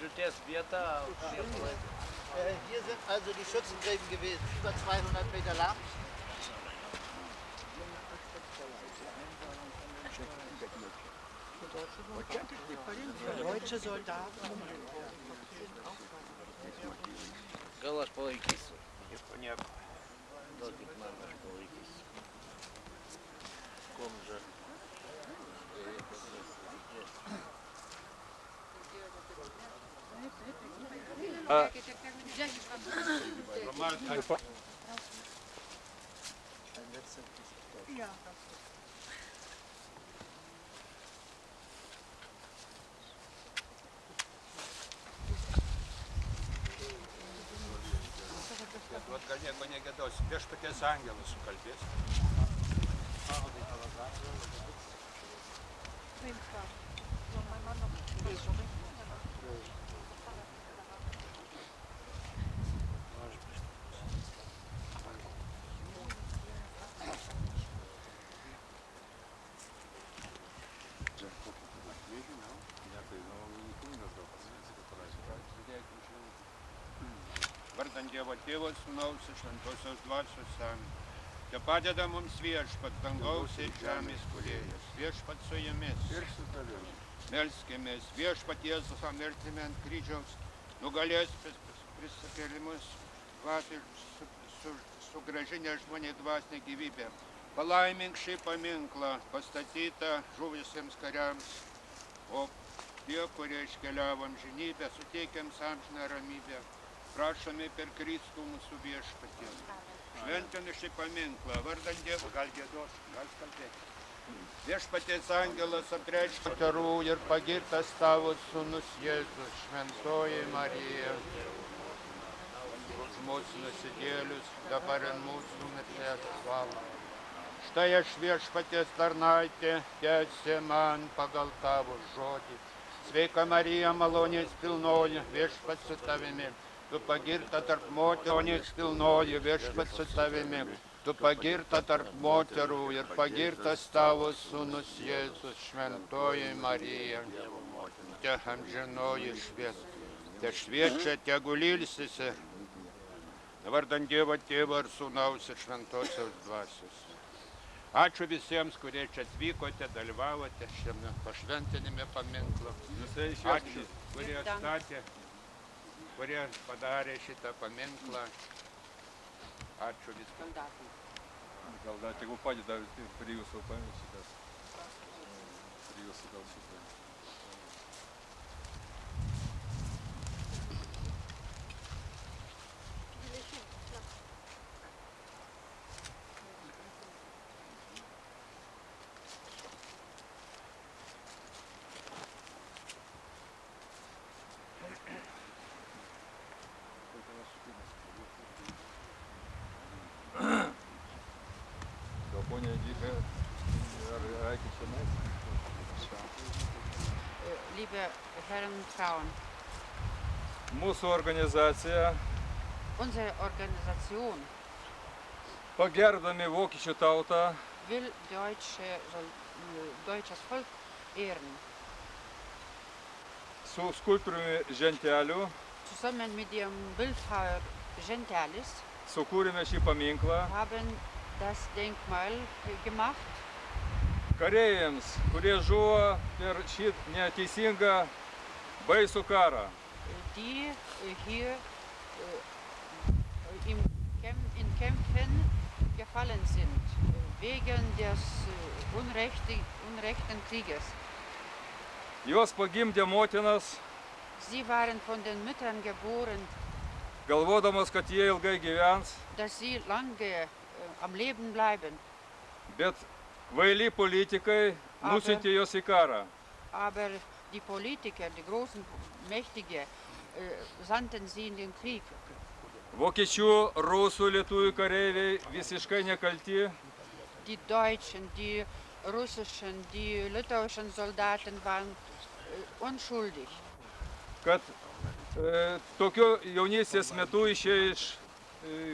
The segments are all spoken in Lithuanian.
žūties vieta. Hier sind also die Schützengräben gewesen, über 200 Meter lang. Deutsche Soldaten. Gal aš palaikysiu. Nieko. Duokit man, aš palaikysiu. Komža. Ja. Vat gal nieko negėdos, viešpaties angelas sukalbės. Vardant Dievo Tėvo, Sūnaus ir Šventosios Dvasios Amen. Te padeda mums Viešpats, dangaus ir žemės kūrėjas. Viešpats su jumis. Ir su tavimi. Melskimės, Viešpat Jėzus mirtimi ant kryžiaus, nugalės prisikėlimus, sugrąžinę žmonį dvasinę gyvybę. Palaimink šį paminklą, pastatytą žuvusiems kariams, o tie, kurie iškeliavo amžinybę, suteikiams amžiną ramybę. Prašome per Kristų mūsų Viešpatį. Šventinu šį paminklą, vardant Dievo, gal gėdos, gal kalbėti. Viešpaties angelas apreiškia karų ir pagirtas tavo sūnus Jėzus, šventoji Marija. Už mūsų nusidėlius, dabar ir mūsų mirties valandą. Štai aš Viešpaties tarnaitė, tęsė man pagal tavo žodį. Sveika Marija, malonės pilnoji, Viešpats su tavimi. Tu pagirta tarp moterų, nieks pilnoji, Viešpats su tavimi. Tu pagirta tarp moterų ir pagirtas tavo sūnus Jėzus, šventoji Marija. Te amžinoji švies, te šviečia, tegu ilsisi. Vardant Dievo Tėvo ir Sūnaus ir Šventosios Dvasios. Ačiū visiems, kurie čia atvykote, dalyvavote šiame pašventinime paminklo. Ačiū, kurie atstatė, kurie padarė šitą paminklą. Ačiū viską. Gal dar tegu padeda prie jūsų šitas. Prie jūsų gal šitą. Ponia Edita, reikia čia Liebe Herren und Frauen, mūsų organizacija, unsere Organisation pagerdami vokiečių tautą, will deutsches Volk ehren. Su skulptoriumi Ženteliu Zusammen mit dem Bildhauer Gentalis sukūrėme šį paminklą haben das Denkmal gemacht. Kareiviams, kurie žuvo per šį neteisingą baisų karą. Die hier in Kämpfen gefallen sind, wegen des unrechten Krieges. Juos pagimdė motinas, Sie waren von den Müttern geboren, galvodamas, kad jie ilgai gyvens, dass sie lange am Leben bleiben. bet vaili politikai nusiuntė juos į karą. Aber die Politiker, die großen Mächtige, sandten sie in den Krieg. Vokiečių, rusų, lietuvių kareiviai visiškai nekalti. Die Deutschen, die russischen, die litauischen Soldaten waren unschuldig. Kad tokiu jaunystės metu išėjo iš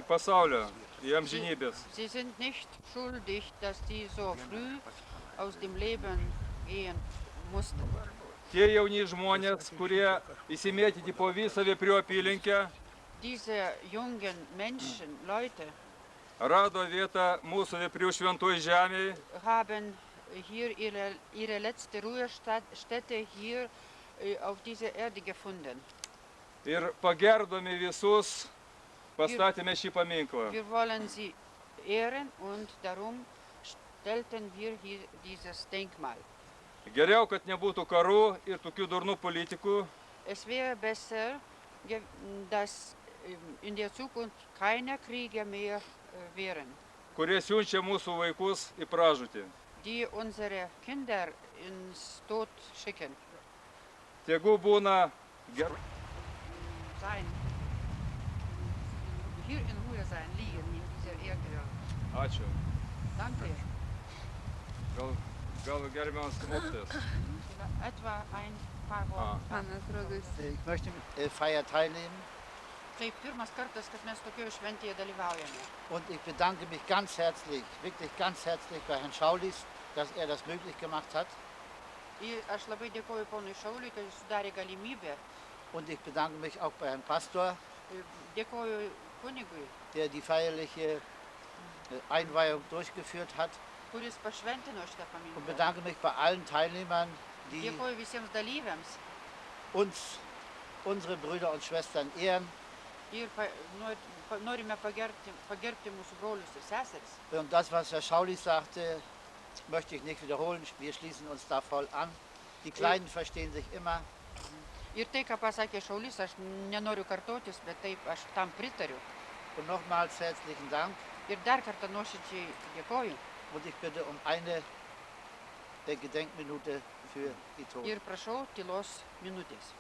pasaulio į amžinybės. Sie sind nicht schuldig, dass die so früh aus dem Leben gehen mussten. tie jauni žmonės, kurie įsimėtyti po visą Veprių apylinkę, Diese jungen Menschen, Leute, rado vietą mūsų Veprių šventoj žemėje haben hier ihre letzte Ruhestätte hier auf dieser Erde gefunden. ir pagerdomi visus pastatėme šį paminklą. Wir wollen sie ehren und darum stellten wir hier dieses Denkmal. Geriau, kad nebūtų karų ir tokių durnų politikų, Es wäre besser, dass in der Zukunft keine Kriege mehr wären, kurie siunčia mūsų vaikus į pražūtį. die unsere Kinder ins Tod schicken. Tegu būna Sein. Hier in Ruhe sein, liegen in dieser Erde. Ačiū. Danke. Gal gerbiamas mokytojas. Etwa ein paar Worte. Man atrodo, Ich möchte Feier teilnehmen Tai pirmas kartas, kad mes tokioje šventėje dalyvaujame. und ich bedanke mich ganz herzlich, wirklich ganz herzlich bei Herrn Schaulis, dass er das möglich gemacht hat. Ir aš labai dėkoju ponui Šauliui, kad jis sudarė galimybę. Und ich bedanke mich auch bei Herrn Pastor, Dėkoju kunigui, der die feierliche Einweihung durchgeführt hat. kuris pašventino šitą Und paminklą. bedanke mich bei allen Teilnehmern, die Dėkoju visiems dalyviams uns, unsere Brüder und Schwestern ehren. ir norime pagerbti mūsų brolius ir seseris. Und das, was Herr Schaulis sagte, möchte ich nicht wiederholen. Wir schließen uns da voll an. Die Kleinen verstehen sich immer. Ir tai, ką pasakė Šaulys, aš nenoriu kartotis, bet taip aš tam pritariu. Und nochmals herzlichen Dank. Ir dar kartą nuoširdžiai dėkoju. Und ich bitte um eine Gedenkminute für die Toten. Ir prašau tylos minutės.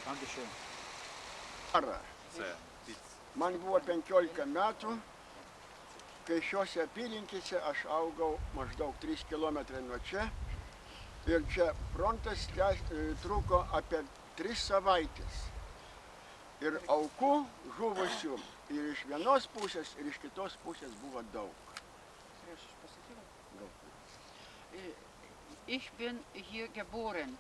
Dankeschön. Man buvo 15 metų, kai šiuose apylinkėse aš augau maždaug 3 km nuo čia. Ir čia frontas truko apie 3 savaitės. Ir aukų žuvusių ir iš vienos pusės, ir iš kitos pusės buvo daug. Ich bin hier geboren.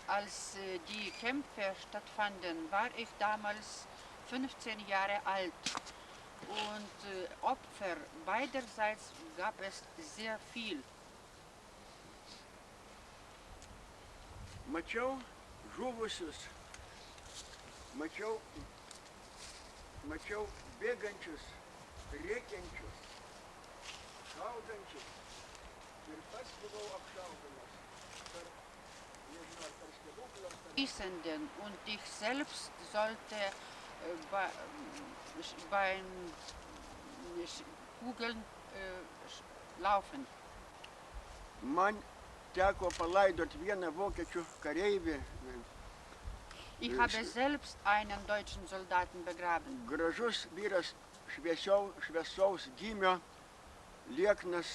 Als die Kämpfe stattfanden, war ich damals 15 Jahre alt. Und Opfer beiderseits gab es sehr viel. Mačiau žuvusius, mačiau bėgančius, rėkiančius, šaudančius. Ir pats buvau apšaudomas. Schießenden und ich selbst sollte beim Kugeln laufen. Man teko palaidot vieną vokiečių kareivį. Ich habe selbst einen deutschen Soldaten begraben. Gražus vyras šviesaus gymio, lieknas,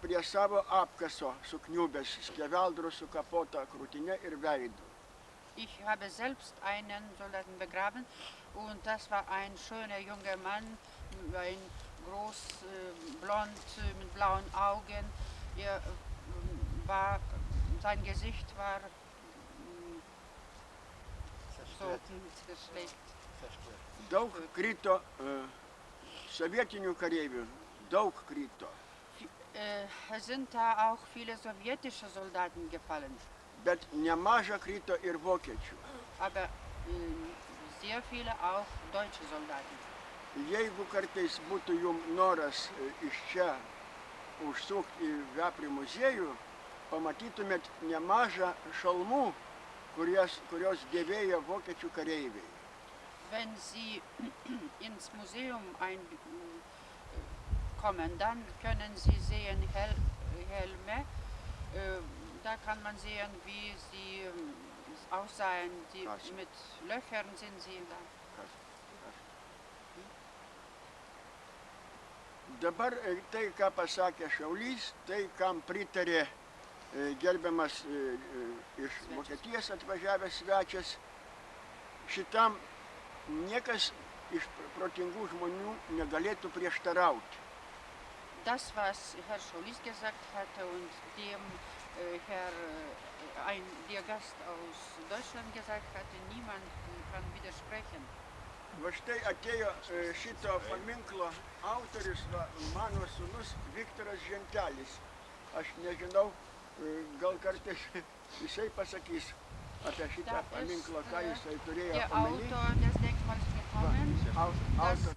prie savo apkaso sukniubęs, skeveldrų sukapota krūtinė ir veidu. Ich habe selbst einen Soldaten begraben und das war ein schöner junger Mann, ein groß, blond, mit blauen Augen. Sein Gesicht war so zerschlägt. Daug krito sovietinių kareivių, daug krito. Es sind da auch viele sowjetische Soldaten gefallen. Bet nemaža krito ir vokiečių. Aber sehr viele auch deutsche Soldaten. Jeigu kartais būtų jums noras iš čia užsukti į Veprių muziejų, pamatytumėt nemažą šalmų, kurios dėvėjo vokiečių kareiviai. Wenn Sie ins Museum kommen, dann können Sie sehen Helme. Da kann man sehen, wie sie aussahen. Mit Löchern sind sie da. Dabar tai, ką pasakė Šaulys, tai, kam pritarė gerbiamas iš Vokietijos atvažiavęs svečias, šitam niekas iš protingų žmonių negalėtų prieštarauti. das, was Herr Scholis gesagt hatte und dem der Gast aus Deutschland gesagt hatte, niemand kann widersprechen. Va štai atėjo šito paminklo autorius, mano sūnus Viktoras Žentelis. Aš nežinau, gal kartais jisai pasakys apie šitą paminklą, ką jisai turėjo Der omeny. Autor des Denkmals gekommen. Autor.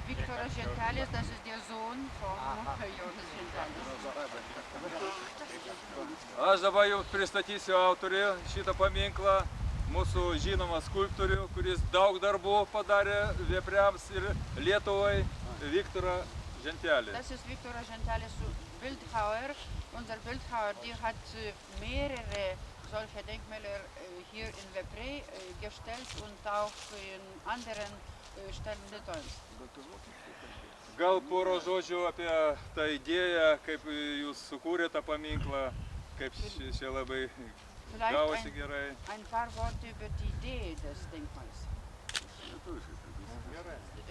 Viktoras Žentelis, das ist der Sohn von Jonas Žentelis. Aš dabar jums pristatysiu autorį šitą paminklą, mūsų žinomą skulptorių, kuris daug darbų padarė Vepriams ir Lietuvai, Viktorą Žentelį. Das ist Viktoras Žentelis, Bildhauer. Unser Bildhauer, der hat mehrere solche Denkmäler hier in Veprey gestellt und auch in anderen Stellen Litauens. Gal porą žodžių apie tą idėją, kaip jūs sukūrėte tą paminklą, kaip čia labai gavosi gerai. Ein paar Worte über die Idee des Denkmals.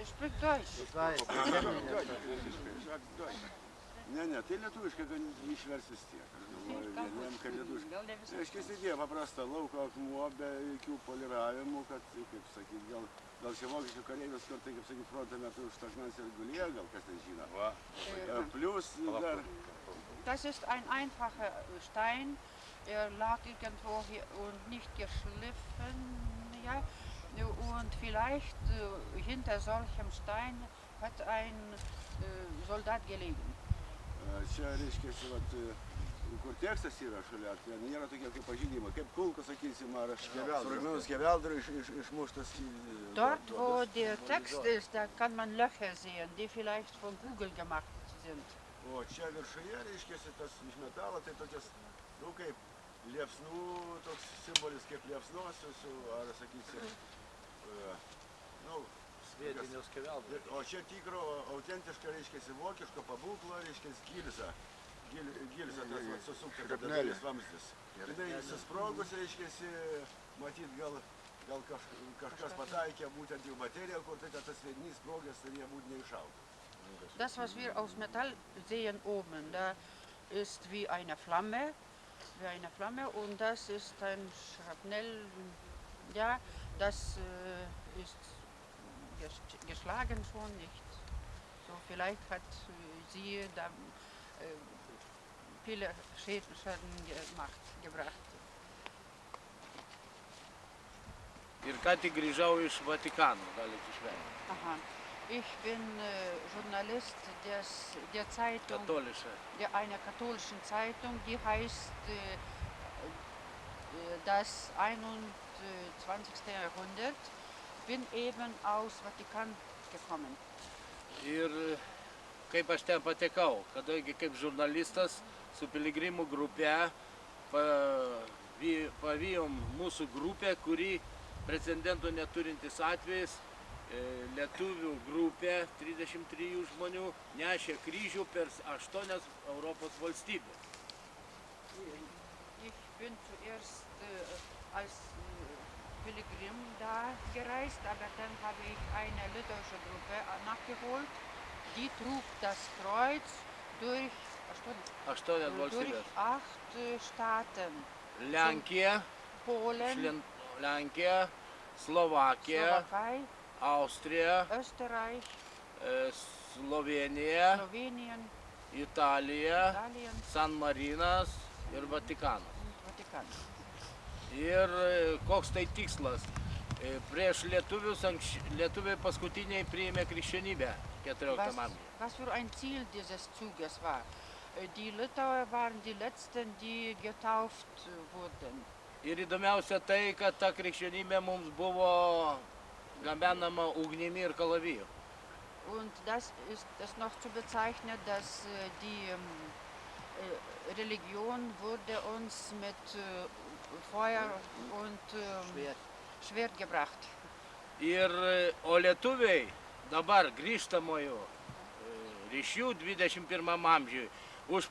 Sprich Deutsch. Ich weiß, ich kenne ihn jetzt. Ne, tai lietuviškai išvers vis tiek. Aš galvoju, vieniem, kad lietuviškai. Reiškia, idėja paprasta, lauko akmuo be jokių poliravimų, kad, kaip sakyt, gal čia vokiečių kareivius kartai, kaip sakyt, fronto metu už akmens ir gulėjo, gal kas ten žino. Plus dar... Das ist ein einfacher Stein, lag irgendwo hier und nicht geschliffen, ja. Und vielleicht hinter solchem Stein hat ein Soldat gelegen. Čia, reiškia, kur tekstas yra šalia, tai nėra tokie kaip pažydimai, kaip kulka, sakysim, ar sprogmenų skeveldra išmuštas. Dort, wo der Text ist, da kann man Löcher sehen, die vielleicht von Google gemacht sind. O čia viršuje, reiškia, tas iš metalo, tai tokias, kaip liepsnų, toks simbolis kaip liepsnosios, ar, sakysim, Sviedinio skeveldra. O čia tikro, autentiška, reiškia, vokiško pabūklo, reiškia, gilza. Gilza, tas susukta, kada dalis vamzdis. Jinai susprogus, reiškia, matyt, gal kažkas pataikė būtent į materiją, kur tai, kad tas sviedinys sprogęs, tai nebūt neišaugo. Das, was wir aus Metall sehen oben, da ist wie eine Flamme und das ist ein Schrapnell, ja, das ist geschlagen schon nicht. So, vielleicht hat sie da viele Schäden gebracht. Ir ką tik grįžau iš Vatikano, galite išvengti. Aha. Ich bin Journalist der Zeitung, Katholische. einer katholischen Zeitung, die heißt das 21. Jahrhundert. Bin eben aus Vatikan gekommen. Ir kaip aš ten patekau, kadangi kaip žurnalistas su piligrimų grupe pavijom mūsų grupę, kuri precedentų neturintis atvejais, lietuvių grupė, 33 žmonių, nešė kryžių per 8 Europos valstybės. Ich bin zuerst als Pilgrim da gereist, aber dann habe ich eine litauische Gruppe nachgeholt, die trug das Kreuz durch 8 Staaten. Lenkija, Polen, Slovakija, Slowakei, Austrija, Österreich, Slovenija, Slowenien, Italija, Italien San Marinas ir Vatikanas. und Vatikan. Ir koks tai tikslas? Prieš lietuvius, lietuviai paskutiniai priėmė krikščionybę 14 amžiuje. Was für ein Ziel dieses Zuges war. Die Litauer waren die letzten, die getauft wurden. Ir įdomiausia tai, kad ta krikščionybė mums buvo gabenama ugnimi ir kalaviju. Und das ist es noch zu bezeichnen, dass die Religion wurde uns mit Feuer und Schwert gebracht. O lietuviai dabar grįžtamojų ryšių 21 amžiui už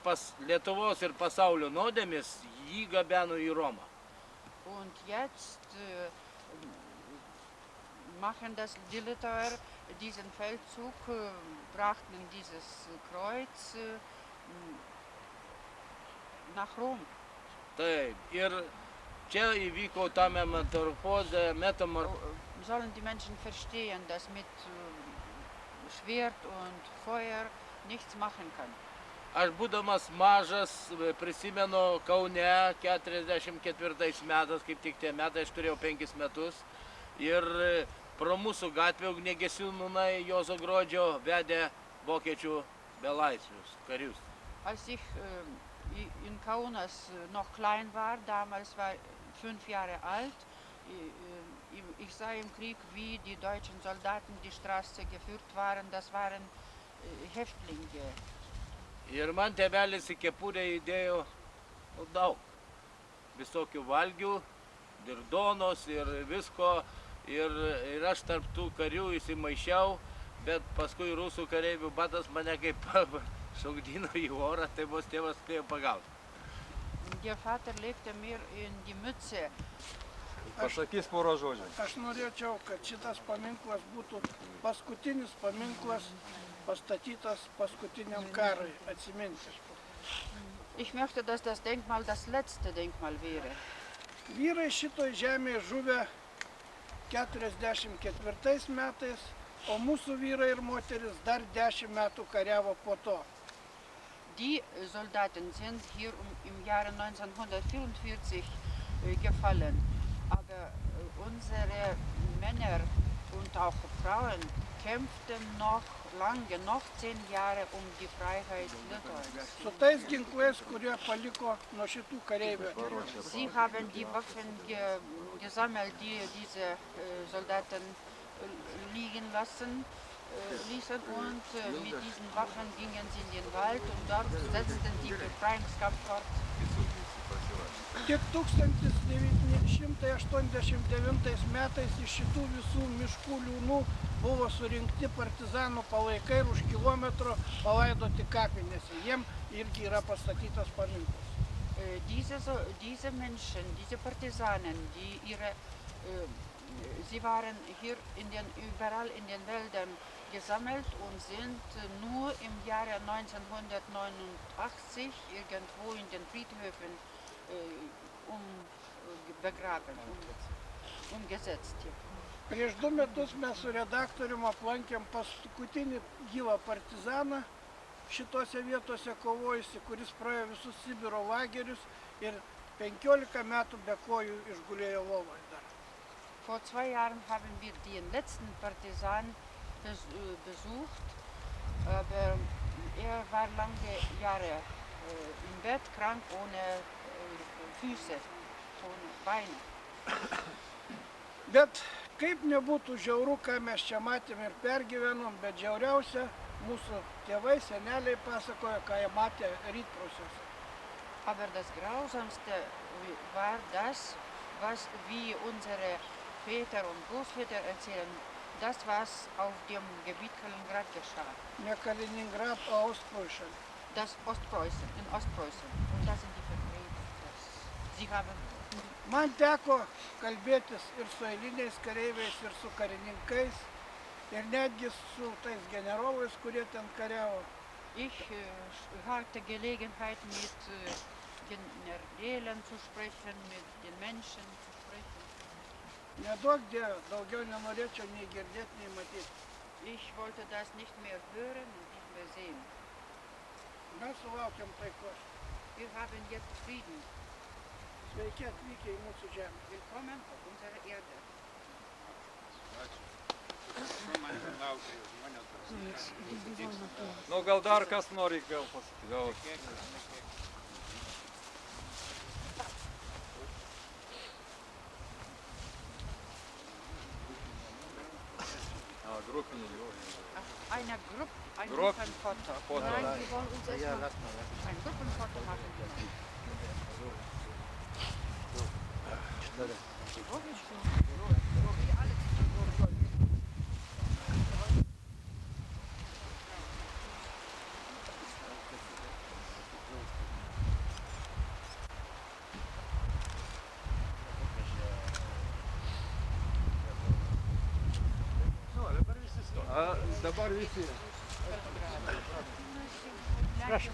Lietuvos ir pasaulio nuodėmes jį gabeno į Romą. Und jetzt machen die Litauer diesen Feldzug, brachten dieses Kreuz nach Rom. Taip, ir čia įvyko ta metamorfozė, Sollen die Menschen verstehen, dass mit Schwert und Feuer nichts machen kann. Aš būdamas mažas prisimenu Kaune 44 metais, kaip tik tie metai, aš turėjau 5 metus. Ir pro mūsų gatvę ugniagesių nūnai Juozo Grodžio vedė vokiečių belaisvius, karius. Als ich in Kaunas noch klein war, damals war ich 5 Jahre alt, ich sah im Krieg, wie die deutschen Soldaten die Straße geführt waren. Das waren Häftlinge. Ir man tėvelis į kepurę įdėjo daug visokių valgių, ir duonos, ir visko. Ir aš tarp tų karių įsimaišiau, bet paskui rusų kareivių badas mane kaip šaukdino į orą, tai vos tėvas spėjo pagauti. Der Vater legte mir in die Mütze. Pasakys porą žodžių. Aš norėčiau, kad šitas paminklas būtų paskutinis paminklas pastatytas paskutiniam karui atsiminti. Ich möchte, dass das Denkmal das letzte Denkmal wäre. Vyrai šitoj žemėje žuvę 44 metais, o mūsų vyrai ir moteris dar 10 metų kariavo po to. Die Soldaten sind hier im Jahre 1944 gefallen, aber unsere Männer und auch Frauen kämpften noch lange, noch 10 Jahre die Freiheit Litauens. Su tais ginklais, kurie paliko nuo šitų kareivių. Sie haben die Waffen gesammelt, die diese Soldaten liegen ließen und mit diesen Waffen gingen sie in den Wald und dort setzten die Befreiungskampf fort. Tik 1989 metais iš šitų visų miškų liūnų buvo surinkti partizanų palaikai ir už kilometro palaidoti kapinėse. Jiem irgi yra pastatytas paminklas. Diese Menschen, diese Partisanen, sie waren hier überall in den Wäldern gesammelt und sind nur im Jahre 1989 irgendwo in den Friedhöfen begraben, umgesetzt. Prieš 2 metus mes su redaktorium aplankėm paskutinį gyvą partizaną šitose vietose kovojusi, kuris praėjo visus Sibiro lagerius ir 15 metų be kojų išgulėjo lovoje dar. Vor 2 Jahren haben wir den letzten Partisan besucht, aber war lange Jahre im Bett, krank, ohne Füße, ohne Beine. Bet kaip nebūtų žiauru, ką mes čia matėm ir pergyvenom, bet žiauriausia mūsų tėvai, seneliai pasakojo, ką jie matė rytprūsiuose. Aber das Grausamste war das, was wie unsere Väter und Großväter erzählen, das, was auf dem Gebiet Kaliningrad geschah. Ne Kaliningrad, o Ostpreußen. Das Ostpreußen, in Ostpreußen. Und das sind die Vertreter. Sie haben... Man teko kalbėtis ir su eiliniais kareiviais, ir su karininkais, ir netgi su tais generolais, kurie ten kariavo. Ich hatte Gelegenheit, mit Generälen zu sprechen, mit den Menschen zu sprechen. Neduok Dieve, daugiau nenorėčiau nei girdėti, nei matyti. Ich wollte das nicht mehr hören und nicht mehr sehen. Mes sulaukiam taikos. Wir haben jetzt Frieden. Sveiki atvykę į mūsų žemę. Willkommen auf unserer Erde. Nu, gal dar kas nori gal pasakyti. Gruppenfoto. Ein Gruppenfoto. Nein, wir wollen uns Ja, erstmal lass mal. ein Gruppenfoto machen. dabar visi. Prašom.